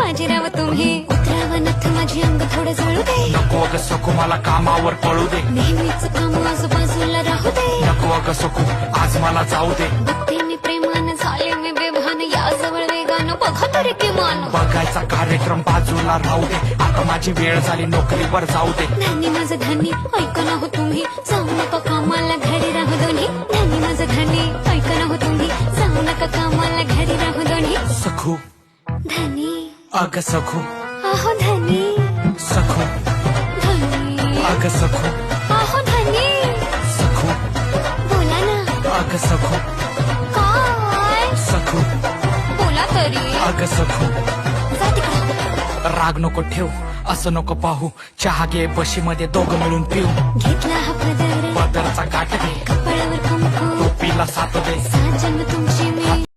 बाजीराव तुम्ही उतरावं नथ माझी अंग थोडं जळू दे नको अग सखू मला कामावर पळू दे नेहमीच काम आजूबाजूला राहू दे नको अग सखू आज मला जाऊ दे भक्तीने प्रेमानं झाले मी बेभान याजवळ वेगानं बघा तरी किमान बघायचा कार्यक्रम बाजूला राहू दे आता माझी वेळ झाली नोकरीवर जाऊ दे धान्य माझं धान्य ऐका ना हो तुम्ही जाऊ नका कामाला घरी राहू दोन्ही धान्य माझं धान्य ऐका ना हो तुम्ही जाऊ नका कामाला घरी राहू दोन्ही सखू धान्य अग सखू आहो धान्य सखू धान्य अग सखू आहो धान्य सखू बोला ना अग सखू काय सखू बोला तरी अग सखू जा तिकडं राग नको ठेव असं नको पाहू चहा घे बशीमध्ये दोघं मिळून पिऊ घेतला हा पदर पदरचा काट घे कपाळावर कुंकू टोपीला साथ दे सात जन्म तुमची